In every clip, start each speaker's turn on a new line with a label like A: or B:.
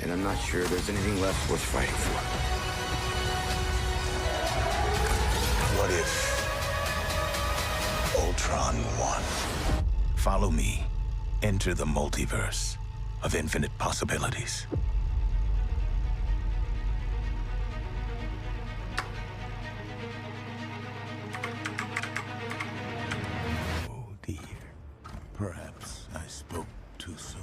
A: and I'm not sure there's anything left worth fighting for.
B: What if Ultron won? Follow me. Enter the multiverse of infinite possibilities. Oh dear. Perhaps I spoke too soon.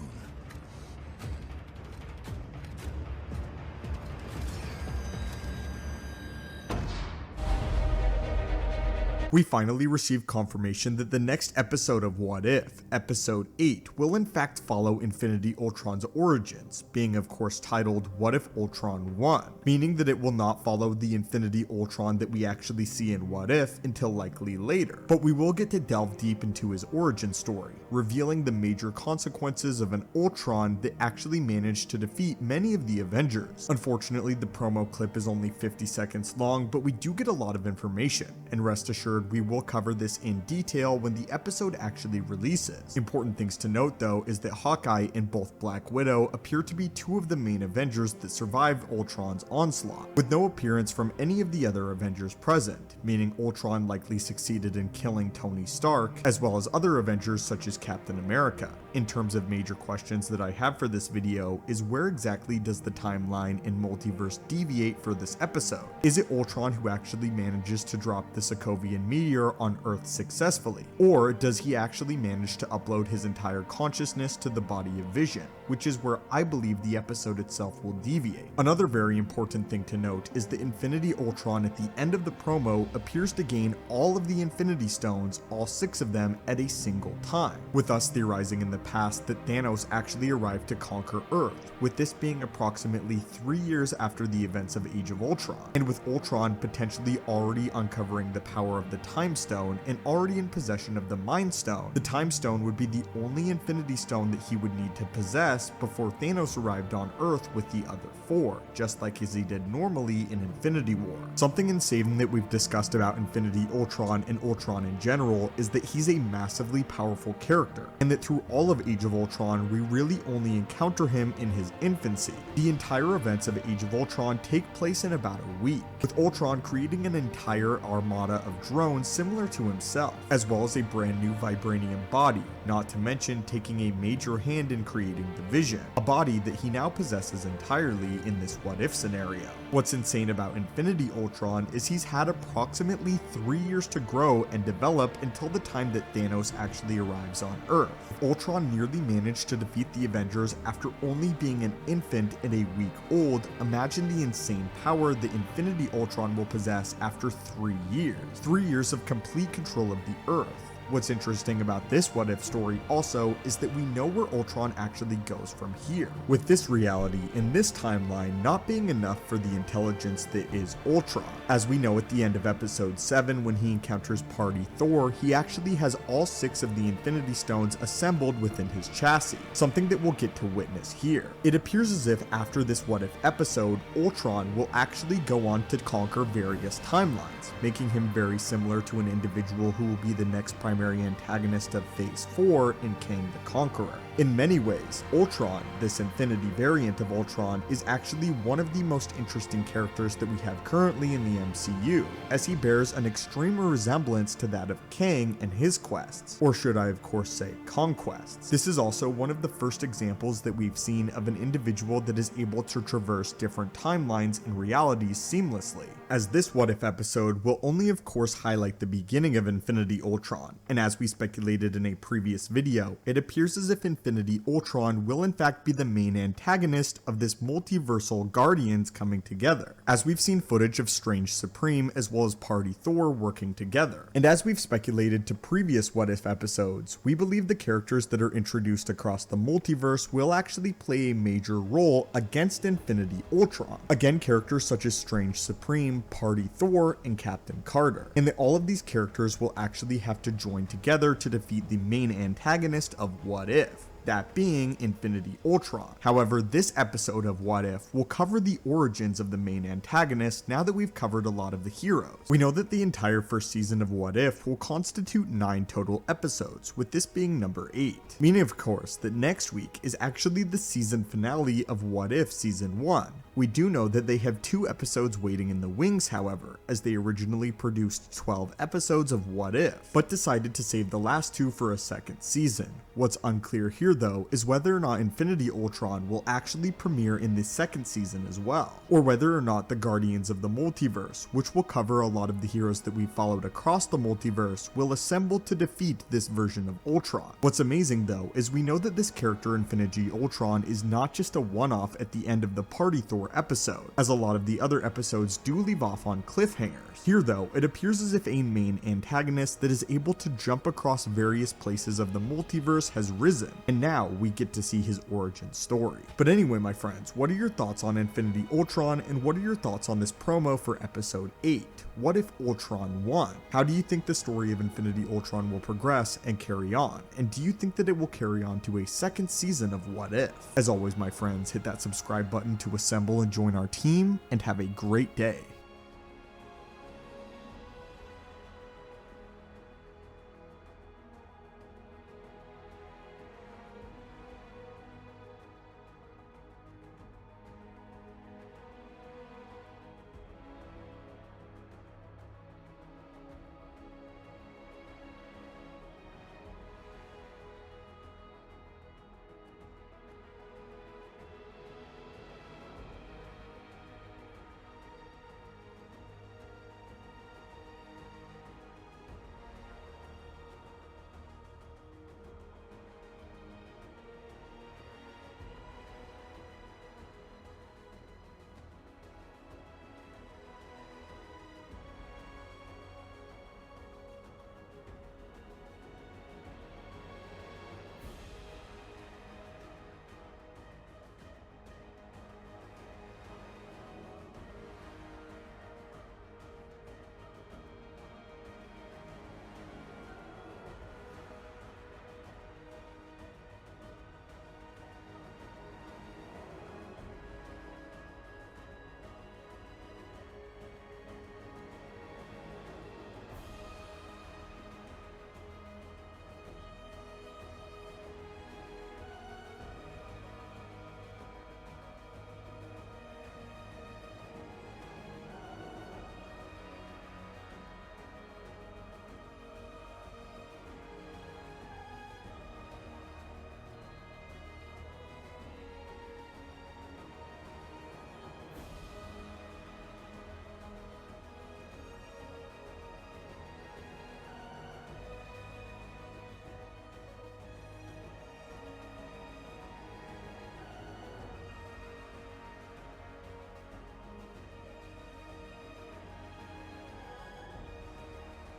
C: We finally received confirmation that the next episode of What If, episode 8, will in fact follow Infinity Ultron's origins, being of course titled What If Ultron Won, meaning that it will not follow the Infinity Ultron that we actually see in What If until likely later, but we will get to delve deep into his origin story, revealing the major consequences of an Ultron that actually managed to defeat many of the Avengers. Unfortunately, the promo clip is only 50 seconds long, but we do get a lot of information, and rest assured we will cover this in detail when the episode actually releases. Important things to note though is that Hawkeye and both Black Widow appear to be two of the main Avengers that survived Ultron's onslaught, with no appearance from any of the other Avengers present, meaning Ultron likely succeeded in killing Tony Stark, as well as other Avengers such as Captain America. In terms of major questions that I have for this video is where exactly does the timeline and multiverse deviate for this episode? Is it Ultron who actually manages to drop the Sokovian meteor on Earth successfully? Or does he actually manage to upload his entire consciousness to the body of Vision, which is where I believe the episode itself will deviate. Another very important thing to note is that Infinity Ultron at the end of the promo appears to gain all of the Infinity Stones, all 6 of them, at a single time, with us theorizing in the past that Thanos actually arrived to conquer Earth, with this being approximately 3 years after the events of Age of Ultron, and with Ultron potentially already uncovering the power of the Time Stone and already in possession of the Mind Stone. The Time Stone would be the only Infinity Stone that he would need to possess before Thanos arrived on Earth with the other 4, just like as he did normally in Infinity War. Something insane that we've discussed about Infinity Ultron and Ultron in general is that he's a massively powerful character, and that through all of Age of Ultron we really only encounter him in his infancy. The entire events of Age of Ultron take place in about a week, with Ultron creating an entire armada of drones similar to himself, as well as a brand new vibranium body, not to mention taking a major hand in creating the Vision, a body that he now possesses entirely in this what if scenario. What's insane about Infinity Ultron is he's had approximately 3 years to grow and develop until the time that Thanos actually arrives on Earth. Ultron nearly managed to defeat the Avengers after only being an infant and a week old. Imagine the insane power that Infinity Ultron will possess after 3 years. 3 years of complete control of the Earth. What's interesting about this what if story also is that we know where Ultron actually goes from here, with this reality in this timeline not being enough for the intelligence that is Ultron. As we know at the end of episode 7 when he encounters Party Thor, he actually has all 6 of the Infinity Stones assembled within his chassis, something that we'll get to witness here. It appears as if after this what if episode, Ultron will actually go on to conquer various timelines, making him very similar to an individual who will be the next primary antagonist of Phase 4 in Kang the Conqueror. In many ways, Ultron, this Infinity variant of Ultron, is actually one of the most interesting characters that we have currently in the MCU, as he bears an extreme resemblance to that of Kang and his quests, or should I of course say conquests. This is also one of the first examples that we've seen of an individual that is able to traverse different timelines and realities seamlessly, as this what if episode will only of course highlight the beginning of Infinity Ultron, and as we speculated in a previous video, it appears as if Infinity Ultron will in fact be the main antagonist of this multiversal Guardians coming together, as we've seen footage of Strange Supreme as well as Party Thor working together. And as we've speculated to previous what if episodes, we believe the characters that are introduced across the multiverse will actually play a major role against Infinity Ultron. Again, characters such as Strange Supreme, Party Thor, and Captain Carter, and that all of these characters will actually have to join together to defeat the main antagonist of What If. that being Infinity Ultron. However, this episode of What If will cover the origins of the main antagonist now that we've covered a lot of the heroes. We know that the entire first season of What If will constitute 9 total episodes, with this being number 8. Meaning of course that next week is actually the season finale of What If Season 1. We do know that they have 2 episodes waiting in the wings, however, as they originally produced 12 episodes of What If, but decided to save the last 2 for a second season. What's unclear here though is whether or not Infinity Ultron will actually premiere in this second season as well, or whether or not the Guardians of the Multiverse, which will cover a lot of the heroes that we followed across the multiverse, will assemble to defeat this version of Ultron. What's amazing though is we know that this character Infinity Ultron is not just a one-off at the end of the Party Thor episode, as a lot of the other episodes do leave off on cliffhangers. Here though, it appears as if a main antagonist that is able to jump across various places of the multiverse has risen, and now we get to see his origin story. But anyway my friends, what are your thoughts on Infinity Ultron, and what are your thoughts on this promo for episode 8? What if Ultron won? How do you think the story of Infinity Ultron will progress and carry on? And do you think that it will carry on to a second season of What If? As always my friends, hit that subscribe button to assemble and join our team, and have a great day.